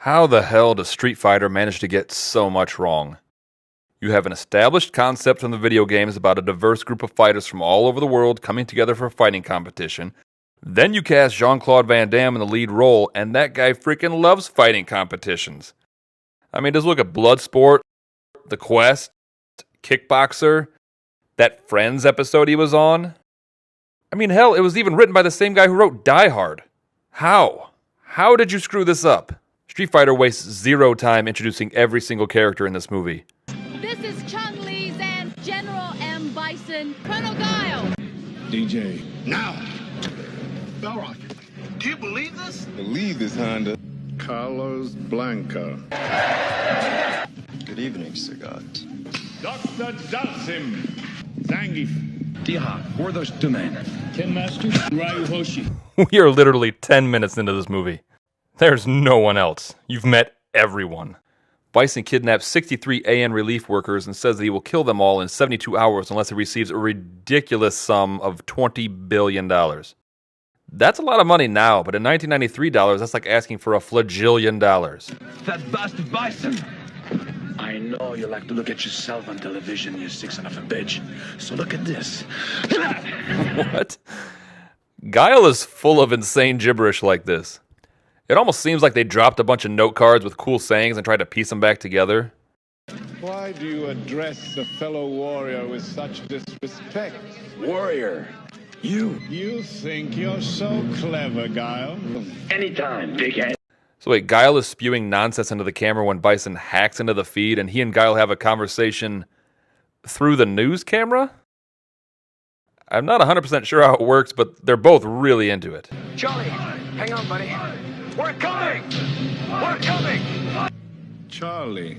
How the hell does Street Fighter manage to get so much wrong? You have an established concept from the video games about a diverse group of fighters from all over the world coming together for a fighting competition. Then you cast Jean-Claude Van Damme in the lead role, and that guy freaking loves fighting competitions. I mean, just look at Bloodsport, The Quest, Kickboxer, that Friends episode he was on. I mean, hell, it was even written by the same guy who wrote Die Hard. How? How did you screw this up? Street Fighter wastes zero time introducing every single character in this movie. This is Chun-Li's and General M. Bison, Colonel Guile. DJ. Now. Belrock, do you believe this? Believe this, Honda. Carlos Blanco. Good evening, Sagat. Dr. Dalsim. Zangief. Tiha, who are those two men? Ken Master, Ryu Hoshi. We are literally 10 minutes into this movie. There's no one else. You've met everyone. Bison kidnaps 63 AN relief workers and says that he will kill them all in 72 hours unless he receives a ridiculous sum of $20 billion. That's a lot of money now, but in 1993 dollars, that's like asking for a flagillion dollars. That bastard Bison! I know you like to look at yourself on television, you sick son of a bitch. So look at this. What? Guile is full of insane gibberish like this. It almost seems like they dropped a bunch of note cards with cool sayings and tried to piece them back together. Why do you address a fellow warrior with such disrespect? Warrior, you. You think you're so clever, Guile. Anytime, big head. So wait, Guile is spewing nonsense into the camera when Bison hacks into the feed, and he and Guile have a conversation through the news camera? I'm not 100% sure how it works, but they're both really into it. Charlie, hang on, buddy. We're coming! We're coming! Charlie,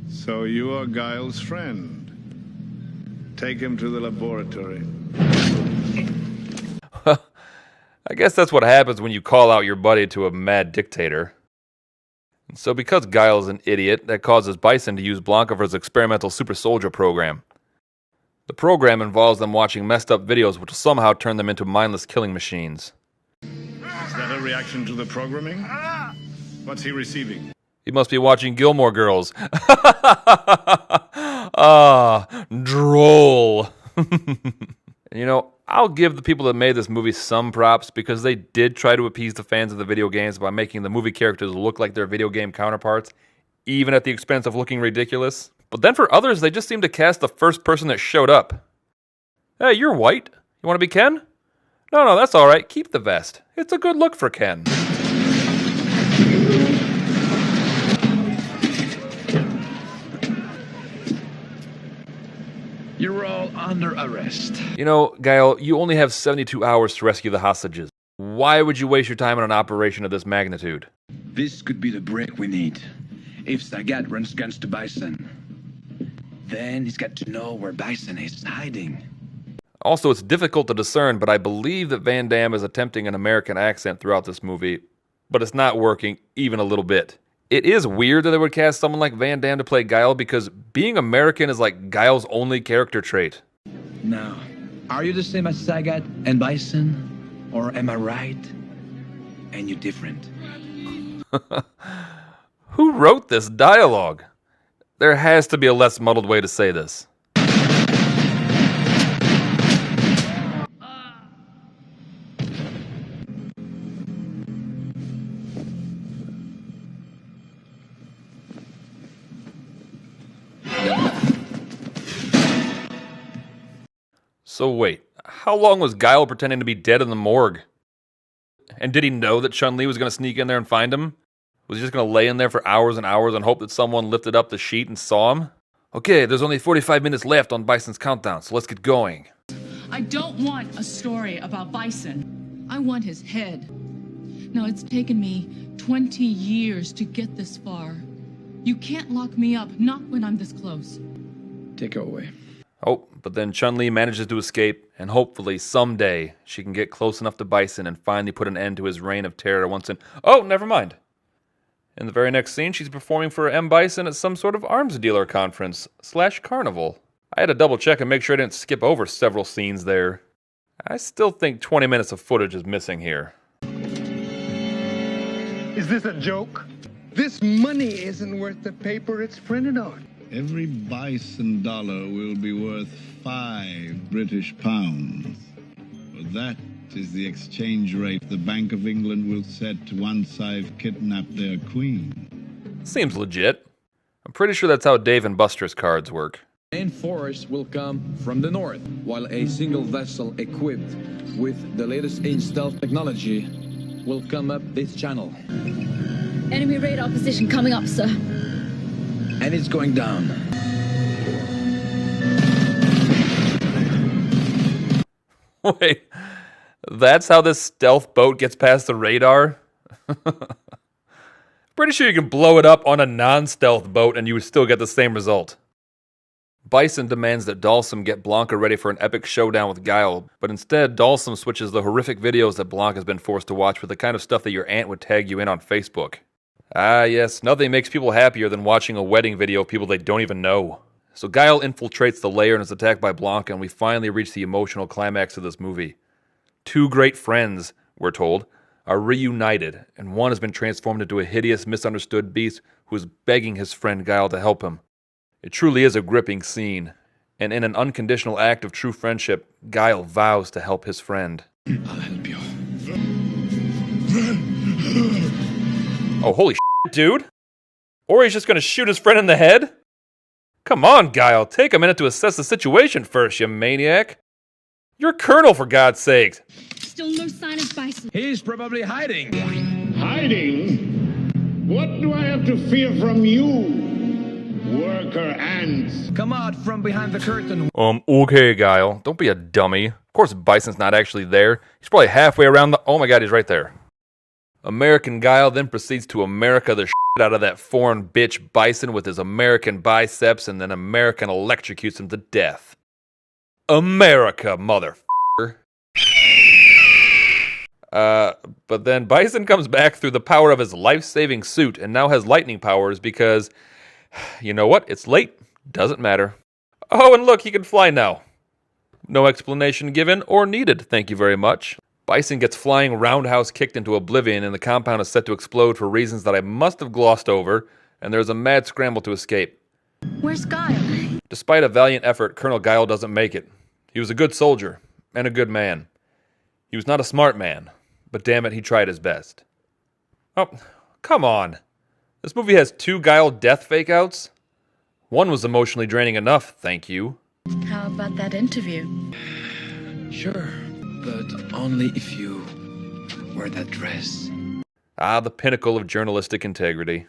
so you are Guile's friend. Take him to the laboratory. I guess that's what happens when you call out your buddy to a mad dictator. And so because Guile is an idiot, that causes Bison to use Blanca for his experimental super soldier program. The program involves them watching messed up videos which will somehow turn them into mindless killing machines. Is that a reaction to the programming? What's he receiving? He must be watching Gilmore Girls. Ah, droll. You know, I'll give the people that made this movie some props because they did try to appease the fans of the video games by making the movie characters look like their video game counterparts, even at the expense of looking ridiculous. But then for others, they just seem to cast the first person that showed up. Hey, you're white. You want to be Ken? No, that's all right. Keep the vest. It's a good look for Ken. You're all under arrest. You know, Guile, you only have 72 hours to rescue the hostages. Why would you waste your time on an operation of this magnitude? This could be the break we need. If Sagat runs guns to Bison, then he's got to know where Bison is hiding. Also, it's difficult to discern, but I believe that Van Damme is attempting an American accent throughout this movie, but it's not working even a little bit. It is weird that they would cast someone like Van Damme to play Guile because being American is like Guile's only character trait. Now, are you the same as Sagat and Bison? Or am I right and you different? Who wrote this dialogue? There has to be a less muddled way to say this. So wait, how long was Guile pretending to be dead in the morgue? And did he know that Chun-Li was going to sneak in there and find him? Was he just going to lay in there for hours and hours and hope that someone lifted up the sheet and saw him? Okay, there's only 45 minutes left on Bison's countdown, so let's get going. I don't want a story about Bison. I want his head. Now, it's taken me 20 years to get this far. You can't lock me up, not when I'm this close. Take her away. Oh, but then Chun-Li manages to escape, and hopefully someday she can get close enough to Bison and finally put an end to his reign of terror once and... Oh, never mind. In the very next scene, she's performing for M. Bison at some sort of arms dealer conference / carnival. I had to double check and make sure I didn't skip over several scenes there. I still think 20 minutes of footage is missing here. Is this a joke? This money isn't worth the paper it's printed on. Every Bison dollar will be worth 5 British pounds. Well, that is the exchange rate the Bank of England will set once I've kidnapped their queen. Seems legit. I'm pretty sure that's how Dave and Buster's cards work. Main force will come from the north, while a single vessel equipped with the latest in stealth technology will come up this channel. Enemy radar position coming up, sir. And it's going down. Wait, that's how this stealth boat gets past the radar? Pretty sure you can blow it up on a non-stealth boat and you would still get the same result. Bison demands that Dalsum get Blanca ready for an epic showdown with Guile, but instead Dalsum switches the horrific videos that Blanca's been forced to watch with the kind of stuff that your aunt would tag you in on Facebook. Ah yes, nothing makes people happier than watching a wedding video of people they don't even know. So Guile infiltrates the lair and is attacked by Blanca, and we finally reach the emotional climax of this movie. Two great friends, we're told, are reunited, and one has been transformed into a hideous, misunderstood beast who is begging his friend Guile to help him. It truly is a gripping scene, and in an unconditional act of true friendship, Guile vows to help his friend. I'll help you. Oh, holy shit, dude! Or he's just gonna shoot his friend in the head? Come on, Guile, take a minute to assess the situation first, you maniac. You're Colonel, for God's sake. Still no sign of Bison. He's probably hiding. Hiding? What do I have to fear from you, worker ants? Come out from behind the curtain. Okay, Guile. Don't be a dummy. Of course Bison's not actually there. He's probably halfway around the... Oh my god, he's right there. American Guile then proceeds to America the shit out of that foreign bitch Bison with his American biceps, and then American electrocutes him to death. America, motherfucker. But then Bison comes back through the power of his life-saving suit and now has lightning powers because, you know what? It's late. Doesn't matter. Oh, and look, he can fly now. No explanation given or needed, thank you very much. Bison gets flying roundhouse kicked into oblivion, and the compound is set to explode for reasons that I must have glossed over, and there's a mad scramble to escape. Where's Guile? Despite a valiant effort, Colonel Guile doesn't make it. He was a good soldier, and a good man. He was not a smart man, but damn it, he tried his best. Oh, come on. This movie has 2 Guile death fake-outs? One was emotionally draining enough, thank you. How about that interview? Sure, but only if you wear that dress. Ah, the pinnacle of journalistic integrity.